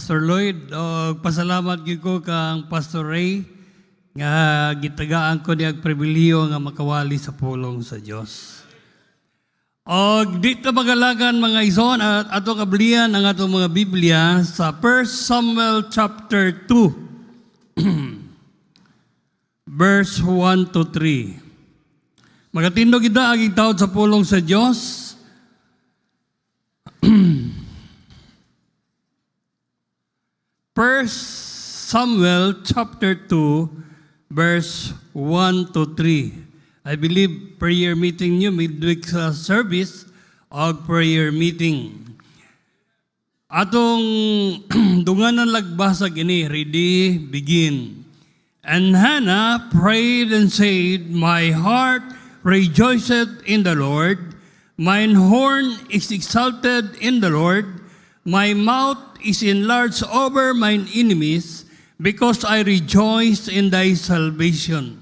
Pastor Lloyd. Pasalamat gyud ko kang Pastor Ray nga gitagaan ko niyang pribiliyo nga makawali sa pulong sa Dios. Og dito magalagan mga ison at ato kablian ang atong mga Biblia sa 1 Samuel chapter 2 verse 1 to 3. Magatindog ida aging taod sa pulong sa Dios. First Samuel chapter 2 verse 1 to 3. I believe prayer meeting nyo, midweek service o prayer meeting. Atong dunganan lagbasag ini, ready, begin. And Hannah prayed and said, My heart rejoiceth in the Lord, mine horn is exalted in the Lord, my mouth is enlarged over mine enemies, because I rejoice in thy salvation.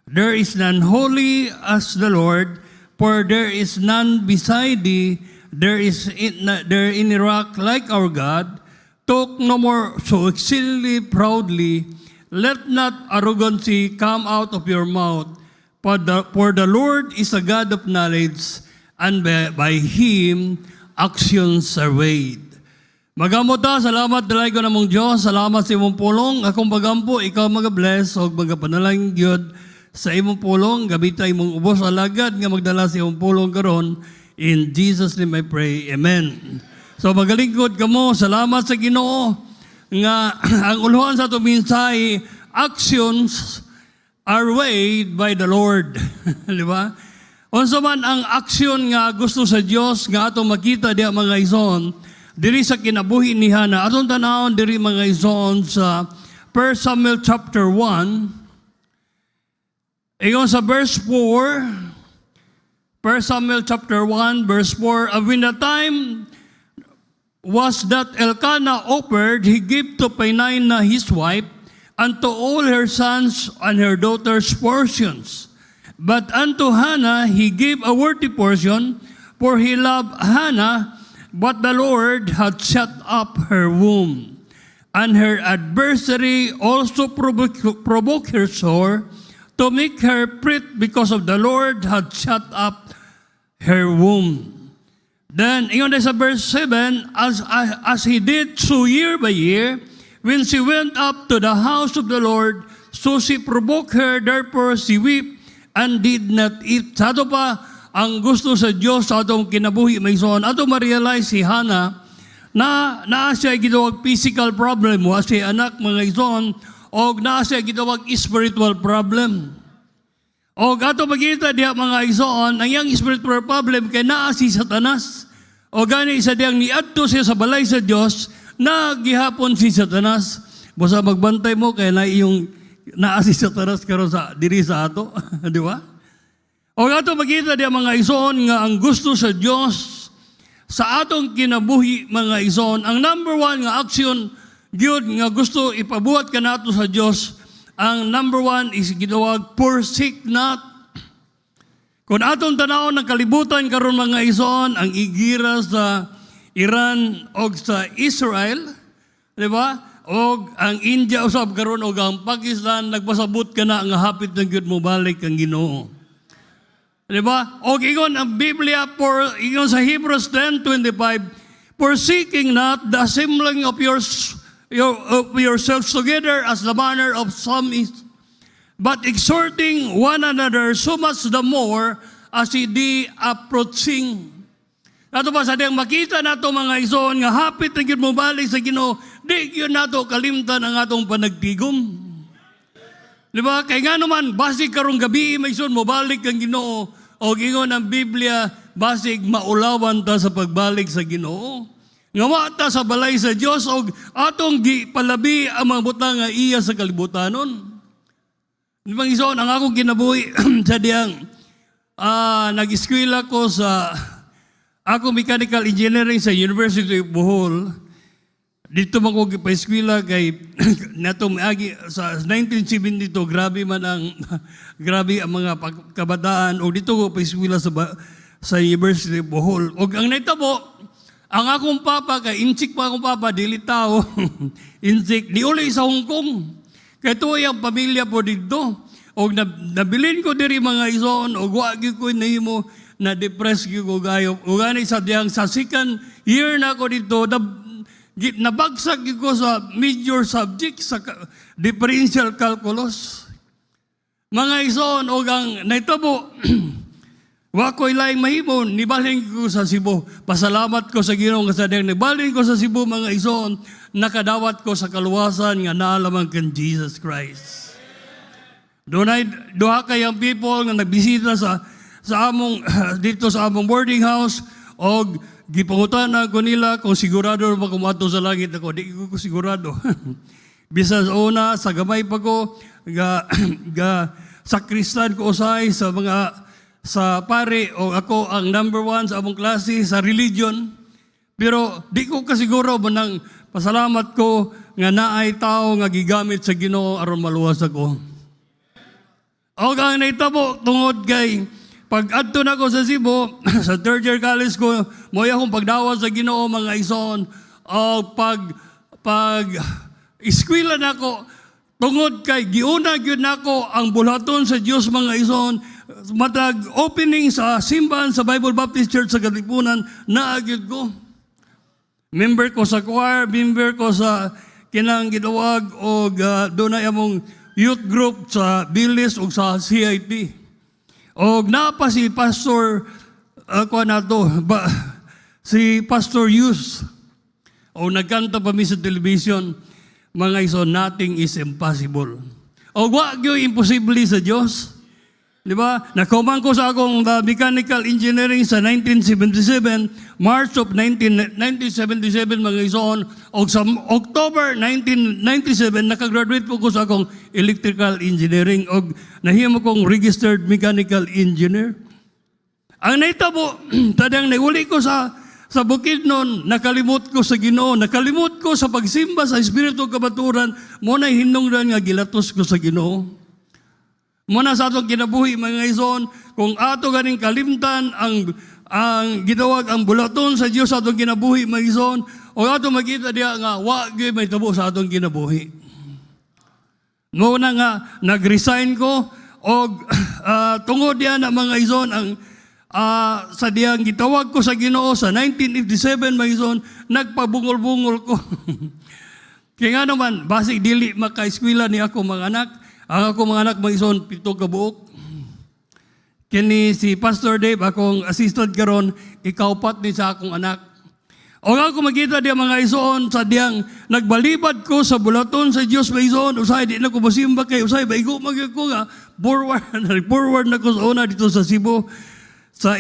There is none holy as the Lord, for there is none beside thee. There in a rock like our God. Talk no more so exceedingly proudly. Let not arrogancy come out of your mouth. For the Lord is a God of knowledge, and by Him actions are weighed. Magamot ta, salamat dalay ko namong Diyos, salamat sa imong pulong. Akong pagampo, ikaw mag-bless o magapanalangin Diyod sa imong pulong. Gabita imong ubos alagad nga magdala sa imong pulong karon. In Jesus' name I pray, Amen. So magalingkod ka mo, salamat sa Ginoo nga ang uluhan sa itong minsay, actions are weighed by the Lord. Di ba? Unsa man ang aksyon nga gusto sa Diyos nga atong makita diya mga ison, diri sa kinabuhi ni Hannah. Atong tanawon diri mga ison sa 1 Samuel chapter 1. Iyon sa verse 4, 1 Samuel chapter 1 verse 4, and when the time was that Elkanah offered, he gave to Peninnah his wife, and to all her sons and her daughters portions. But unto Hannah he gave a worthy portion, for he loved Hannah, but the Lord had shut up her womb. And her adversary also provoked her sore, to make her prate, because of the Lord had shut up her womb. Then, ingon sa verse 7, as he did so year by year, when she went up to the house of the Lord, so she provoked her, therefore she wept and did not eat. Sa ato pa, ang gusto sa Diyos sa atong kinabuhi may son, ato ma-realize si Hannah na siya gitawag physical problem, wa siya anak mga ison, o na siya gitawag spiritual problem. O ato magkita diya mga ison, ang iyang spiritual problem kay naa si Satanas. O gani isa diyang niadto siya sa balay sa Diyos, na gihapon si Satanas. Basta magbantay mo kay na iyong naa si Satanas karon sa diri sa ato, di ba? O ato makita diya mga ison nga ang gusto sa Diyos sa atong kinabuhi mga ison, ang number one nga action gyud nga gusto ipabuhat ka nato sa Diyos, ang number one is gitawag forsake not. Kung atong tanawon ng kalibutan karon mga ison, ang igira sa Iran o sa Israel, di ba? O ang India usab karon o ang Pakistan, nagpasabot ka na nga hapit na gyud mo balik ang Ginoo. Diba? O ingon ang Biblia, ingon sa Hebrews 10:25, forsaking not the assembling of yourselves together as the manner of some is, but exhorting one another so much the more as di approaching. Nato ba sa diyang makita nato mga ison nga hapit na gyud mo balik sa Ginoo, di gyud nato kalimtan ang atong panagtigom. Diba? Kaya nga naman, basig karong gabi, may son, mabalik ang Ginoo. O gingon ang Biblia, basig maulawan ta sa pagbalik sa Ginoo. Nga mata sa balay sa Diyos, o atong palabi ang mga butang nga iya sa kalibutanon. Diba, ison, ang akong kinabuhi sa diyang, nag-eskwela ko sa, ako mechanical engineering sa University of Bohol. Dito man ko pa-eskwela kay natong agi sa 1972 grabe ang mga kabataan o dito ko pa-eskwela sa University of Bohol. Og ang naitabo Ang akong papa, kay insik pa akong papa, dili tao. Insik, di uli sa Hong Kong. Kaya ito yung pamilya po dito. O nabilin ko diri mga ison, o wagi ko nahimo, na-depress ko gayo. O gani sa diyang, sa second year na ako dito, nabagsak ko sa major subject, sa differential calculus. Mga ison, o ang naitabo, wako'y laing mahimo, nibaling ko sa Cebu. Pasalamat ko sa Ginoo nga sa diyang nibaling ko sa Cebu mga ison, nakadawat ko sa kaluwasan nga naalaman kan Jesus Christ. Doon ay duha kayang people nga nagbisita sa among dito sa among boarding house og gipangutan ko nila kung sigurado ba kumato sa langit ako. Di ko sigurado. Bisa sa una, sa gamay pa ko, ga sakristan ko usay sa pare o ako ang number 1 sa among klase sa religion. Pero di ko kasiguro mo nang pasalamat ko nga naay tao nga gigamit sa Ginoo aron maluwas ako. O ang naitabo tungod kay pag adto na ko sa Cebu, sa third year college ko, mo akong pagdawas sa Ginoo mga ison o pag eskwela na ko, tungod kay giuna gyud nako ang bulaton sa Dios mga ison, matag opening sa simbahan sa Bible Baptist Church sa Katipunan, naagid ko. Member ko sa choir, member ko sa kinang gitawag o doon na among youth group sa Bilis o sa CIT. O napa si Pastor, si Pastor Yus, o nagkanta pa mi sa television, mga ison, nothing is impossible. O wag yung imposible sa Diyos. Di ba? Nakuman ko sa akong mechanical engineering sa 1977, March of 1977 mga ison, o sa October 1997, nakagraduate po ko sa akong electrical engineering o nahimo kong registered mechanical engineer. Ang naitabo, tadang nauli ko sa bukid nun, nakalimot ko sa Ginoo, nakalimot ko sa pagsimba sa Espiritu Kabaturan, muna hinungdan nga gilatos ko sa Ginoo. Muna sa atong kinabuhi mga ison, kung ato ganing kalimtan ang gitawag ang bulaton sa Dios sa atong kinabuhi mga ison, o ato makita diya nga wa gyud may tabo sa atong kinabuhi. Muna nga nagresign ko og tungod diya na mga ison ang sa diyang gitawag ko sa Ginoo sa 1987 mga ison, nagpabungol-bungol ko. Kaya nga naman, basig dili maka-eskwela ni ako mga anak. Ang ako mga anak mga ison, 7 ka buok. Kini si Pastor Dave, akong assistant karon, ikaupat ni sa akong anak. O ako makita diya mga ison, sa diyang nagbalibad ko sa bulaton sa Diyos mga ison, usay di na ko masimba kay, usay baigo magyo ko nga, forward na ko sa una dito sa Cebu, sa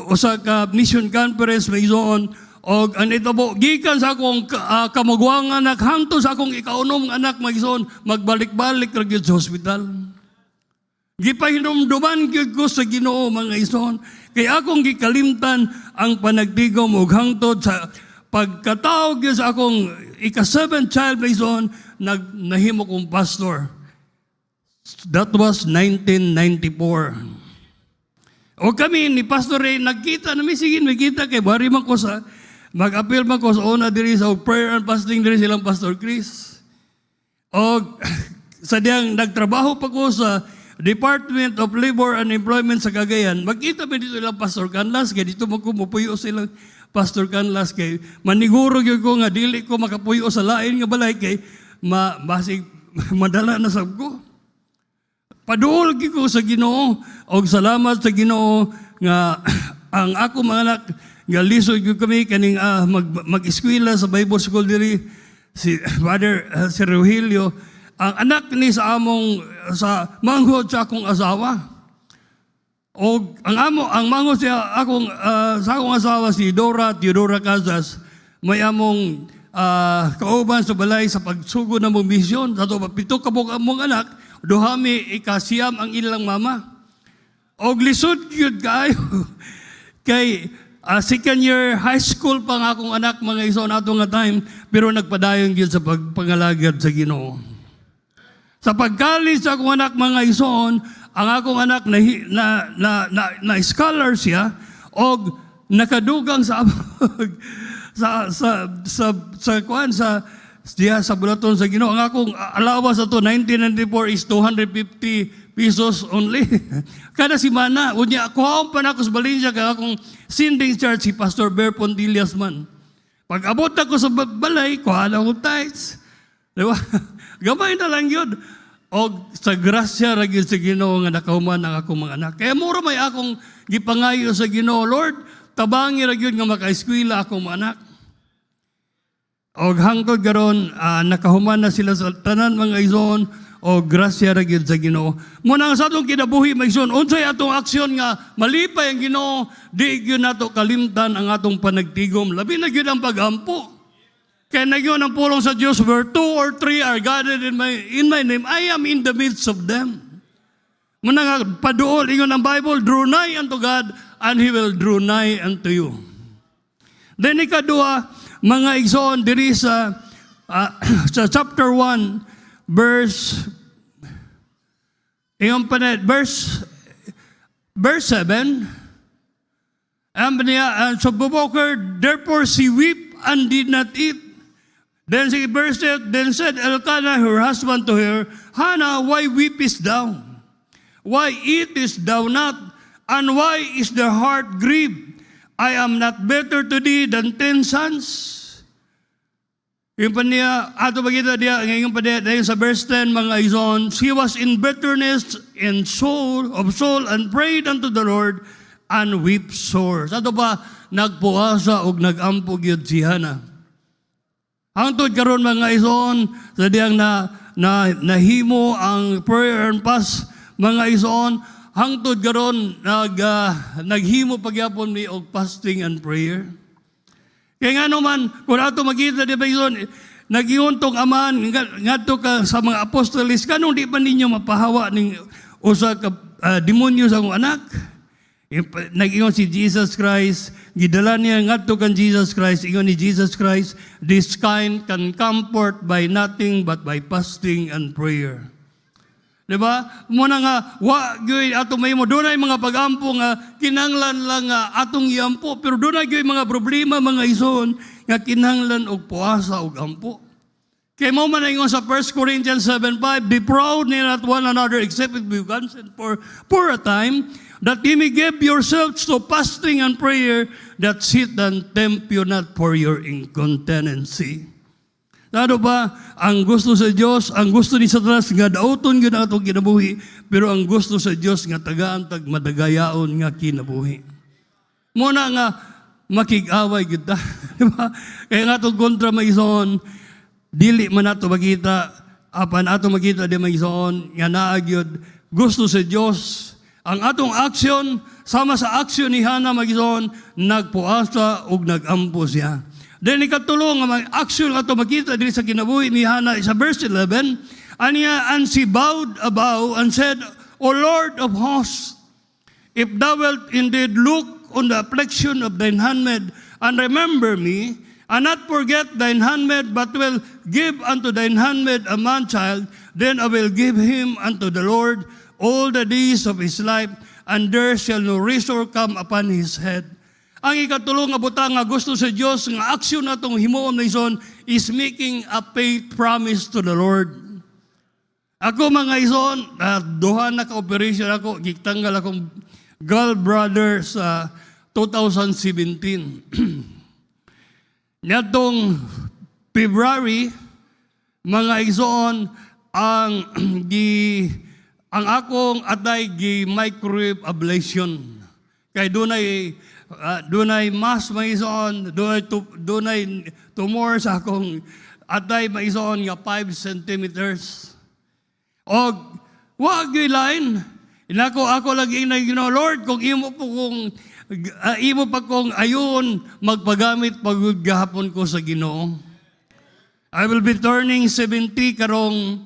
usa ka mission conference mga ison, og ang itabo, gikan sa akong kamagwang anak, hangtod sa akong ikaunom anak, magison, magbalik-balik ra gyud sa hospital. Gipahinumduman gyud ko sa Ginoo mga ison, kay akong gikalimtan ang panagtigom og hangtod sa pagkatao gyud sa akong ika-7th child mga ison, nahimo kong pastor. That was 1994. O kami ni Pastor Ray, nagkita na misigin, magkita kay bari man ko sa mag-appeal man ko sa una diri sa prayer and fasting diri silang Pastor Chris. O sa diyang nagtrabaho pa ko sa Department of Labor and Employment sa Cagayan, magkita pa dito silang Pastor Canlas, kay dito mo kumupuyo silang Pastor Canlas, kay maniguro yun ko nga dili ko makapuyo sa lain nga balay, kay basig madala na sab ko. Paduol ko sa Ginoo og salamat sa Ginoo nga ang ako mga anak nga lisod gyud kami kaning mag-eskwela sa Bible School diri si Father si Rogelio, ang anak ni sa among sa manghod sa akong asawa. Og ang manghod siya akong sa akong asawa si Dora Teodora Casas, may among kauban sa balay sa pagsugod ng mong misyon. Sa ito, 7 ka mong anak, duhami ikasiyam ang ilang mama. Og lisod yun kayo. Kay second year high school pa nga akong anak mga ison ato nga time, pero nagpadayon yun sa pagpangalagad sa Ginoo. Sa pagkalis sa akong anak mga ison, ang akong anak na scholar siya, og nakadugang sa amog sa kuan sa diya sa bulaton sa Ginoo. Ang akong alawas ato 1994 is 250 pesos only. Kada semana, unya kuhaon pa na ako sa Valencia kaya akong sending church si Pastor Bear Pontillas man. Pag abot ako sa balay, kuhaan akong tithes. Diba? Gamay na lang yun. O sa grasya ra gyud sa Ginoo nga nakahuman ang akong mga anak. Kaya mura may akong gipangayo sa Ginoo, Lord, tabangi ra gyud nga makaeskwela akong mga anak. O hangtod karon nakahuman na sila sa tanan mga igsoon o grasya ra gyud sa Ginoo. Muna sa atong kinabuhi mga igsoon, unsay atong aksyon nga malipay ang Ginoo, di gyud nato kalimtan ang atong panagtigom, labi na gyud ang pagampo. Kaya nagyon ang pulong sa Diyos, where 2 or 3 are gathered in my name, I am in the midst of them. Muna nga paduol ingon ang Bible, draw nigh unto God and He will draw nigh unto you. Then ikaduha, mga igsoon diri sa chapter 1 verse 7 so Boboker, therefore she wept and did not eat. Then she burst out, then said Elkanah her husband to her, Hannah, why weepest thou? Why eatest thou not? And why is the heart grieved? I am not better to thee than 10 sons. Yung pa niya, ato magkita niya, ngayon pa niya, sa verse 10, mga igsoon, she was in bitterness and soul and prayed unto the Lord and wept sore. Ato ba, nagpuasa o nagampog yun si Hannah. Hangtod karon mga igsoon, sa diyang nahimo ang prayer and fast, mga igsoon, hangtod karon naghimo pagyapon ni og fasting and prayer. Kaya nga naman, kung ato magkita di ba yun, nag-iuntong aman, ngadto ka sa mga apostolis, kanong di pa ninyo mapahawa ng usa ka demonyo sa akong anak? Nag-ingon si Jesus Christ, gidala niya ngadto kan Jesus Christ, ingon ni Jesus Christ, this kind can comfort by nothing but by fasting and prayer. Diba? Muna nga, gyud ato may mo, doon ay mga pag-ampo nga, kinanglan lang nga atong iampo, pero doon ay gyud mga problema, mga ison, nga kinanglan og puasa og ampo. Kaya mo man ingon sa 1 Corinthians 7:5, be proud not one another, except it be consent for a time, that ye may give yourselves to fasting and prayer, that Satan tempt you not for your incontinency. Ano ba, ang gusto sa Diyos, ang gusto ni Satanas nga dauton yun ang atong kinabuhi, pero ang gusto sa Diyos nga tagaan tag madagayaon nga kinabuhi. Muna nga, makig-away kita. Diba? Kaya nga itong kontra maison, dili man nato makita, apan ato makita di maison, nga naagyod, gusto sa Diyos, ang atong aksyon, sama sa aksyon ni Hannah maison, nagpuasa o nagampo siya. Then ikatulong ang action ato makita diri sa kinabuhi ni Hannah sa verse 11, and she bowed a bow and said, O Lord of hosts, if thou wilt indeed look on the affliction of thine handmaid, and remember me, and not forget thine handmaid, but will give unto thine handmaid a man child, then I will give him unto the Lord all the days of his life, and there shall no razor come upon his head. Ang ikatulong nga butang nga gusto sa Diyos, nga aksyon na itong himuon na ison, is making a faith promise to the Lord. Ako mga ison, duha na ka-operation ako, gitanggal akong gallbladder sa 2017. Nitong February, mga ison, ang akong atay microwave ablation. Kay dunay mass maison, dunay tumor sa akong atay maison nga 5 centimeters. Og wag gyud lain. Ako lagi na Lord, kung imo pa kong ayon magpagamit pagud gahapon ko sa Ginoo. I will be turning 70 karong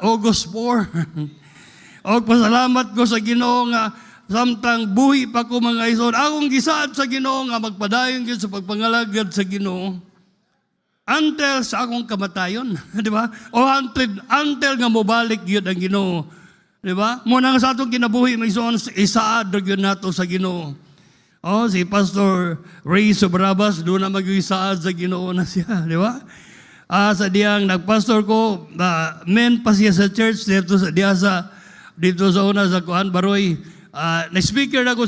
August 4. Og pasalamat ko sa Ginoo nga samtang buhi pa ko mga ison, akong gisaad sa Ginoo nga magpadayon gyud sa pagpangalagad sa Ginoo until sa akong kamatayon, di ba? O until nga mobalik gyud ang Ginoo, di ba? Muna nga sa atong kinabuhi mga ison, isaad gyud nato sa Ginoo. Oh, si Pastor Ray Sobrabas, doon na mag-isaad sa Ginoo na siya, di ba? Sa diyang nagpastor ko, men pa siya sa church dito sa una sa Kuan Baroy. Na-speaker na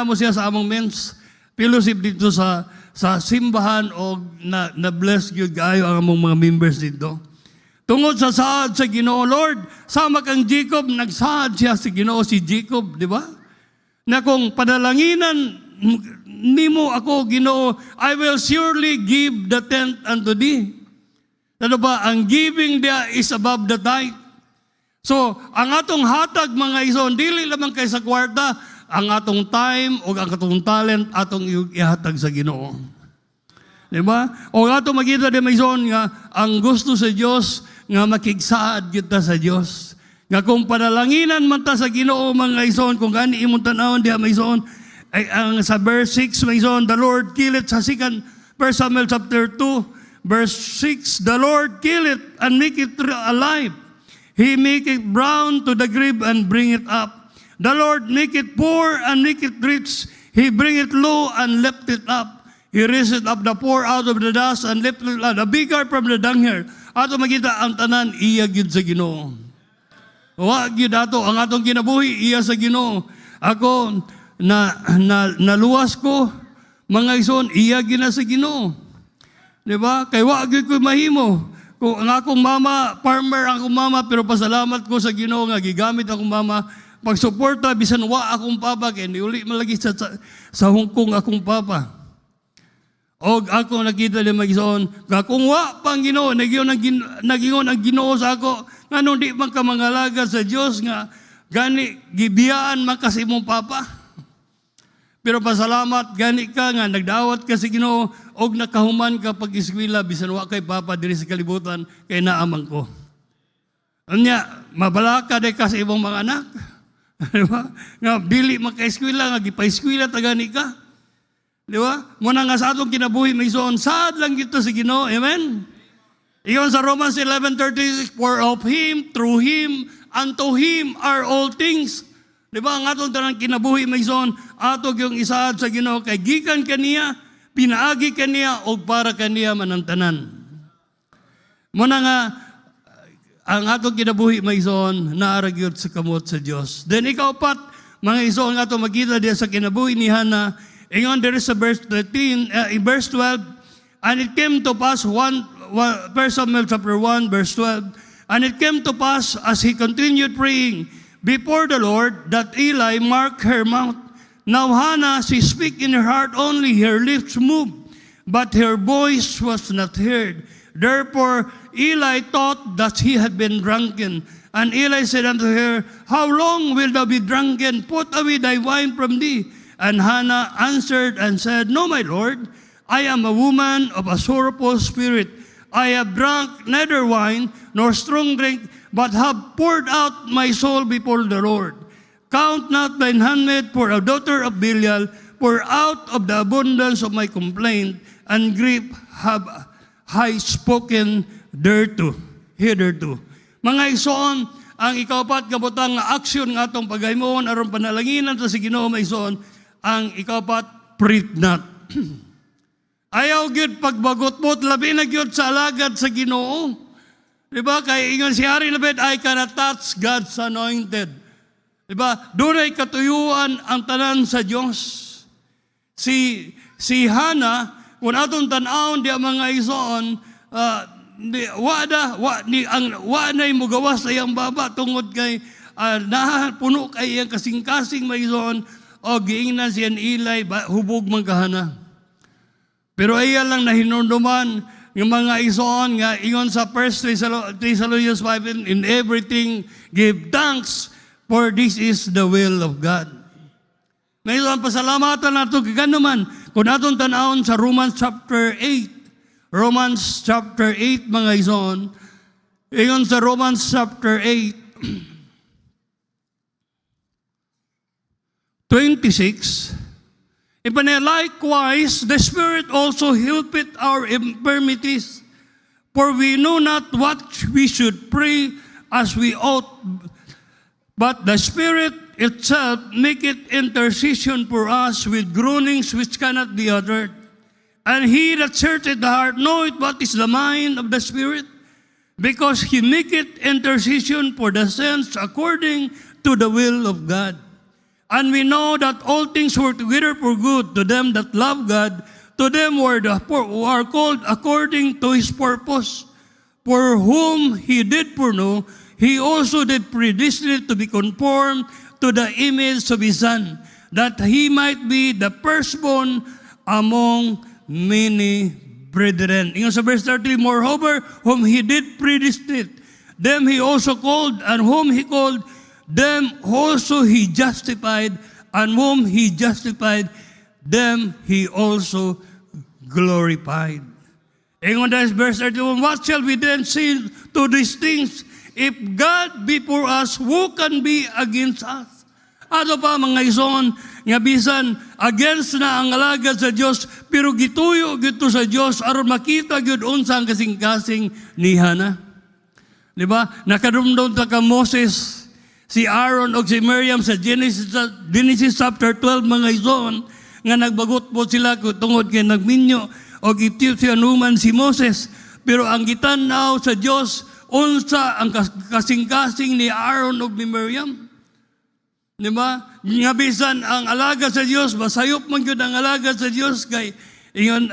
mo siya sa among men's fellowship dito sa simbahan o na-bless yun kayo ang among mga members dito. Tungod sa saad sa Ginoo, Lord, sama kang Jacob, nagsaad siya sa Ginoo si Jacob, di ba? Na kung padalanginan nimo ako, Ginoo, I will surely give the tenth unto thee. Ano ba? Ang giving there is above the tithe. So, ang atong hatag mga ison, dili lamang kay sa kwarta, ang atong time o ang atong talent, atong ihatag sa Ginoo. Diba? O atong makita din mga ison nga, ang gusto sa Diyos, nga makigsaad kita sa Diyos. Nga kung panalanginan man ta sa Ginoo mga ison, kung gani imong tanawon diha mga ison, ay ang sa verse 6 mga ison, the Lord kill it sa 2 Samuel chapter 2, verse 6, the Lord kill it and make it alive. He make it brown to the grave and bring it up. The Lord make it poor and make it rich. He bring it low and lift it up. He raised up the poor out of the dust and lifted it up, the bigger from the dunghill. Ato makita ang tanan, iya gyud sa Ginoo. Wa gyud ato ang atong kinabuhi, iya sa Ginoo. Ako naluwas ko, mga ison, iya gyud na sa Ginoo. Di ba? Kay wa gyud ko mahimo. Kung ang akong mama, farmer ang akong mama, pero pasalamat ko sa Ginoo nga gigamit akong mama pagsuporta bisan wa akong papa kay niuli malagi sa Hong Kong akong papa. Og ako nakita ni magison, kung wa pang Ginoo, nagingon ang Ginoo sa ako, nganong di man ka mangalaga sa Dios nga gani gibiyaan man kasi imong papa. Pero pasalamat gani ka nga nagdawat ka sa Ginoo og nakahuman ka pag-eskwela bisan wa kay papa diri sa kalibutan kay naamang ko. Anya, mabalaka day ka sa imong mga anak. Diba? Nga dili maka-eskwela nga gipa-eskwela ta gani ka. Di ba? Muna nga sa atong kinabuhi may ison, saad lang gito sa Ginoo. Amen? Iyon sa Romans 11:36, for of Him, through Him, unto Him are all things. Di ba? Ang atong tanang kinabuhi may ison, atog yung isaad sa Ginoo, kay gikan kaniya, pinaagi kaniya, o para kaniya manantanan. Muna nga, ang atong kinabuhi may ison, naaragyot sa kamot sa Diyos. Then ikaw pat, mga ison nga atong makita diya sa kinabuhi ni Hannah. Ingon there is a verse 13, verse 12, and it came to pass 1 Samuel chapter 1 verse 12, and it came to pass as he continued praying before the Lord that Eli marked her mouth. Now Hannah, she speak in her heart only, her lips moved, but her voice was not heard. Therefore Eli thought that he had been drunken. And Eli said unto her, how long wilt thou be drunken? Put away thy wine from thee. And Hannah answered and said, no, my Lord, I am a woman of a sorrowful spirit. I have drunk neither wine nor strong drink, but have poured out my soul before the Lord. Count not thine handmaid for a daughter of Belial, for out of the abundance of my complaint and grief have I spoken hitherto. Mga ison, ang ikapat kabutang nga aksyon nga atong pagaymoon aron panalanginan sa Ginoo may ison, ang ikapat, prit not. Ayaw gyud pagbagotbot, labi na gyud sa alagad sa Ginoo. Diba? Kaya ingon si Hari David, I cannot touch God's anointed. Diba? Dunay katuyuan ang tanan sa Diyos. Si Hannah, kung atong tanawon di ang mga ison, wa na mo gawas sa iyang baba tungod kay puno kay iyang kasing-kasing may ison, o giingnan siya ni Eli, hubog man kahana. Pero iya lang na hinunduman ng mga ison nga ingon sa 1 Thessalonians 5, in everything give thanks, for this is the will of God. Ngayon, pasalamatan nato kaganuman kung atong tanawon sa Romans chapter 8. Romans chapter 8 mga ison. Ingon sa Romans chapter 8 26, likewise, the Spirit also helpeth our infirmities, for we know not what we should pray as we ought, but the Spirit itself maketh intercession for us with groanings which cannot be uttered. And he that searcheth the heart knoweth what is the mind of the Spirit, because he maketh intercession for the saints according to the will of God. And we know that all things work together for good to them that love God, to them who are called according to his purpose. For whom he did foreknow, he also did predestinate to be conformed to the image of his Son, that he might be the firstborn among many brethren. Ingon sa verse 30, moreover, whom he did predestinate, them he also called, and whom he called, them also he justified, and whom he justified, them he also glorified. Ingon sa verse 31, what shall we then say to these things? If God be for us, who can be against us? Ano pa mga ison, nga bisan against na ang alagad sa Dios, pero gituyo gito sa Dios aron makita gyud unsa ang kasing-kasing ni Hana. Di ba? Nakadumdum ta ka Moses, si Aaron o si Miriam sa Genesis chapter 12 mga ison, nga nagbagot po sila tungod kay nagminyo o gitiyo siya numan si Moses. Pero ang gitanaw sa Dios, unsa ang kasing-kasing ni Aaron o ni Miriam. Di ba? Nga bisan ang alaga sa Dios, masayop man yun ang alaga sa Dios kay iyon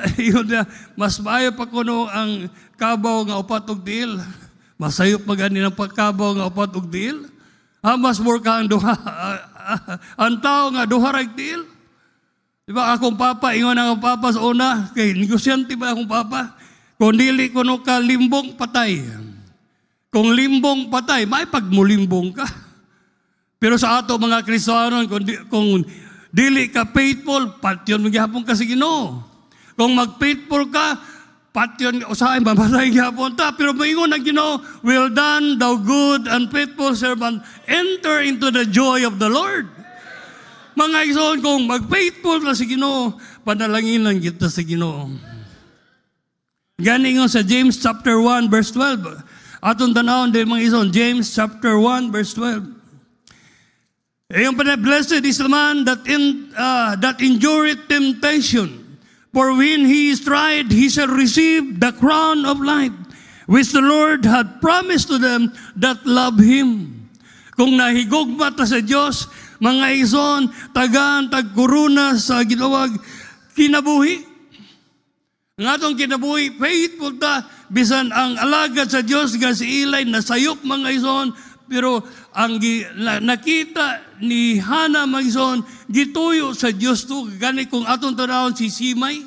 mas maayo pa kuno ang kabaw nga upat og tiil. Masayop magani ng pagkabaw nga upat og tiil. Mas more ka ang duha. Ang tao nga duha rag tiil. Di ba akong papa, ingon ang papa sa una, kay negosyante ba akong papa? Kung dili kuno ka limbong patay. Kung limbong patay, may pagmulimbong ka. Pero sa ato mga Kristiyano, kung dili ka faithful, patyon magyapon ka sa Ginoo. Kung mag-faithful ka, patyon usahay mamatay gyapon ta. Pero maingon ang Ginoo, well done, thou good and faithful servant, enter into the joy of the Lord. Mga ison, kung mag-faithful na sa Ginoo, panalangin lang kita sa Ginoo. Gani nga sa James chapter 1 verse 12. Atong tanawon din mga ison, James chapter 1 verse 12. Ayun pa na, blessed is the man that endureth temptation, for when he is tried, he shall receive the crown of life, which the Lord had promised to them that love Him. Kung nahigugma ta sa Diyos, mga ison, tagkuruna sa ginawag kinabuhi. Nga itong kinabuhi, faithful ta, bisan ang alagad sa Diyos, nga si Eli, nasayop mga ison, pero ang nakita ni Hana Magson, gituyo sa Diyos to. Gani kung atong tanawon si Simay.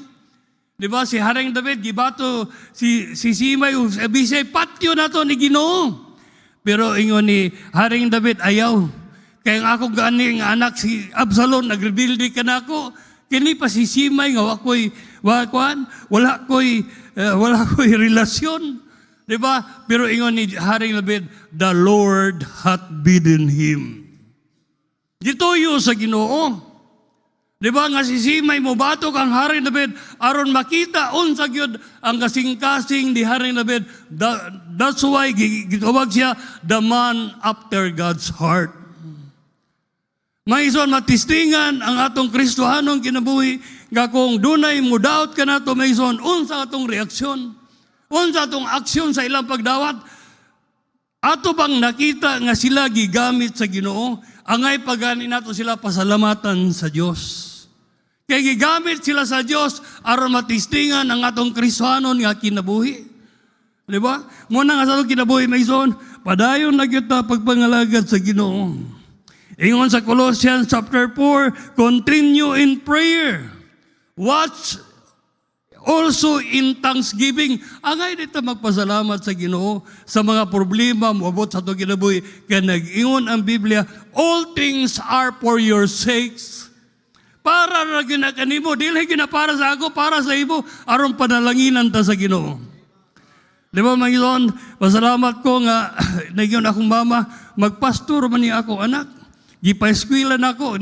Di ba? Si Haring David, gibato si Simay, bisay patyo na to ni Ginoo. Pero ingon ni Haring David, ayaw. Kaya nga akong ganing anak si Absalom, nagrebildi ka na ako. Kini pa si Simay, nga wala ko'y relasyon. Diba? Pero ingon ni Haring David, the Lord hath bidden him. Gituyo sa Ginoo. Diba nga si Simay mo batok ang Haring David aron makita unsa gyud ang kasing-kasing ni Haring David. That's why gitawag siya the man after God's heart. Maison matistingan ang atong Kristohanong kinabuhi nga kung dunay mudaot ka nato maison unsa atong reaksyon. Unsa atong aksyon sa ilang pagdawat? Ato bang nakita nga sila gigamit sa Ginoo? Angay pagani nato sila pasalamatan sa Dios. Kay gigamit sila sa Dios aron matistingan ang atong Kristohanon nga kinabuhi. Di ba? Muna nga sa atong kinabuhi maison, padayon na gyud ta pagpangalagad sa Ginoo. Ingon sa Colossians chapter 4, continue in prayer. Watch also in thanksgiving. Angay dito magpasalamat sa Ginoo sa mga problema moabot sa atong kinabuhi. Kaya nag-ingon ang Biblia, all things are for your sakes. Para ra ginakanimo, dili gina para sa ako, para sa imo, aron panalanginan ta sa Ginoo. Di ba mga ilon, pasalamat ko nga nagyon akong mama, magpastor man niya akong anak. Gipa-eskwela na ako,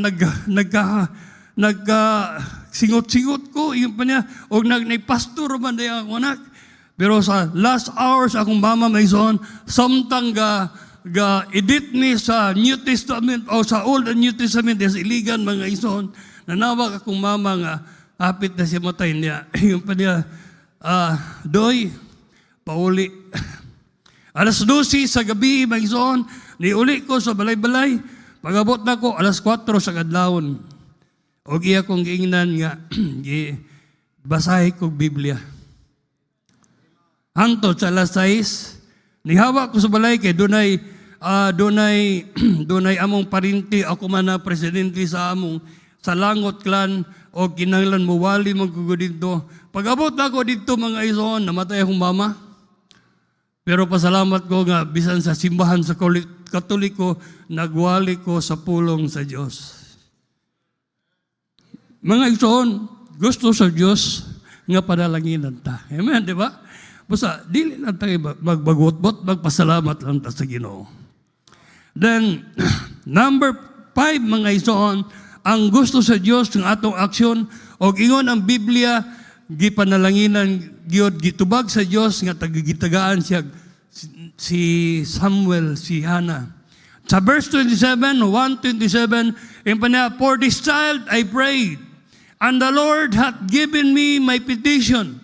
singot-singot ko, yun pa niya, o nagpastor man niya akong anak. Pero sa last hours, akong mama may son, samtang edit ni sa New Testament o sa Old and New Testament is iligan mga ison. Nanawag akong mama nga hapit na siya matay niya. Yung pa niya, Doy, pauli. Alas 12 sa gabi, mga ison, niuli ko sa balay-balay. Pag-abot na ko, alas 4 sa kadlawon. O iya kong giingnan nga, basahin ko Biblia. Hangtod sa alas 6, nihawa ko sa balay kay dunay among parinti ako man na presidente sa among sa Langot clan o kinahanglan mo wali magkugo dito. Pag-abot na ko dito mga ison, namatay akong mama. Pero pasalamat ko nga bisan sa simbahan sa Katoliko, nagwali ko sa pulong sa Diyos. Mga ison, gusto sa Diyos nga padalanginan ta. Amen, di ba? Basta, dili lang tayo magbagot-bot, magpasalamat lang ta sa Ginoo. Then, number 5, mga ison, ang gusto sa Diyos ng atong aksyon, o ingon ang Biblia, gipanalanginan, gitubag sa Diyos, nga tagagitagaan siya, si Samuel, si Hannah. Sa verse 27, 1:27, yung pa niya, for this child I prayed, and the Lord hath given me my petition,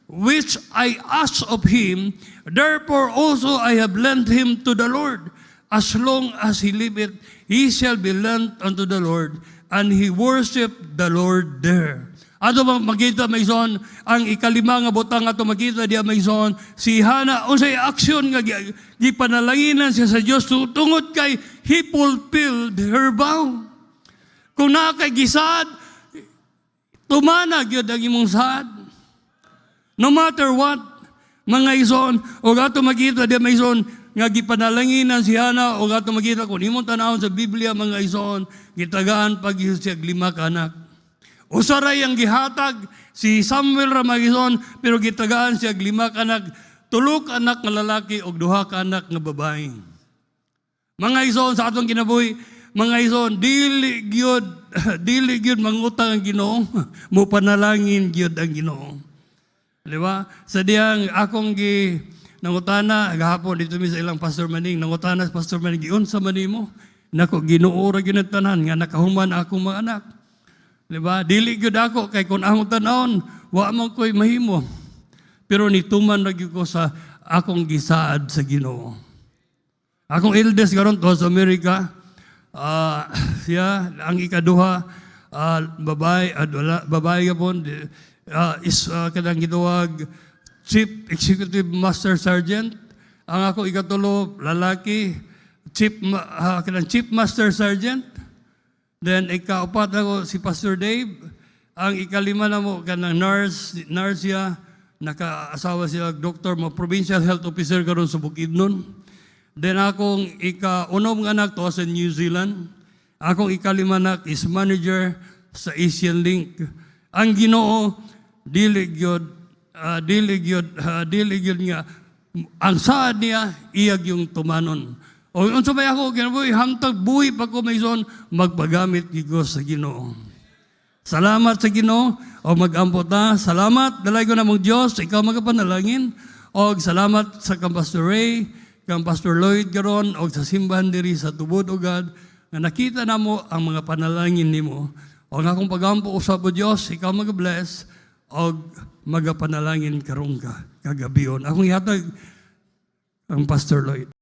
which I asked of him, therefore also I have lent him to the Lord. As long as he liveth, he shall be lent unto the Lord, and he worshiped the Lord there. Ato bang makita may son, ang ikalima nga butang ato makita diya may son, si Hannah, o sa aksyon nga gipanalanginan siya sa Diyos, tungod kay he fulfilled her vow. Kung nakakagisad, tumanag yun ang imong saad. No matter what, mga ison, o ato makita diya may son, nga gipanalanginan si Hannah, o ato makita kung imong tanawon sa Biblia, mga ison, gitagaan pag siya 5 ka anak. Usaray ang gihatag si Samuel Ramagison, pero gitagaan siya 5 ka anak, 3 anak nga lalaki o 2 ka anak nga babae. Mga ison sa atong kinabuhi, mga ison, dili gyud mangutang ang Ginoo, mo panalangin gyud ang Ginoo. Di ba? Sa diyang akong nangutana gahapon dito mi sa ilang Pastor Maning, nangutana sa Pastor Maning, giunsa man nimo? Nako Ginoo ra gyud tanan nga nakahuman akong mga anak. Diba? Dili gyud ako kay kun akong tan-awon, wa man ko'y mahimo. Pero nituman ra gyud ko sa akong gisaad sa Ginoo. Akong eldest karon to sa Amerika, siya ang ikaduha, babae gapon, is kadang gituwag Chief Executive Master Sergeant. Ang ako ikatulo lalaki, Chief Master Sergeant. Then, ikaapat ako si Pastor Dave. Ang ikalima na mo, kanang nurse siya, nakaasawa siya, doktor mo, provincial health officer karon sa Bukidnon. Then, akong ika-unom nga anak to sa New Zealand. Akong ikalima anak is manager sa Asian Link. Ang Ginoo, dili gyud nga, ang saad niya, iyag yung tumanon. O yung sabay ako, kinabuhi, hangtag buhi pa ko may son, magpagamit gigo sa Ginoo. Salamat sa Ginoo, o mag-ampot na. Salamat, dalay ko na mong Diyos, ikaw magapanalangin. O salamat sa kang Pastor Ray, kang Pastor Lloyd garon, o sa simbahan diri sa Tubod o God, na nakita na mo ang mga panalangin ni mo. O nga kung pag-ampo usap o Diyos, ikaw mag-bless, o magapanalangin karong ka, kagabiyon. Akong ihatag ang Pastor Lloyd.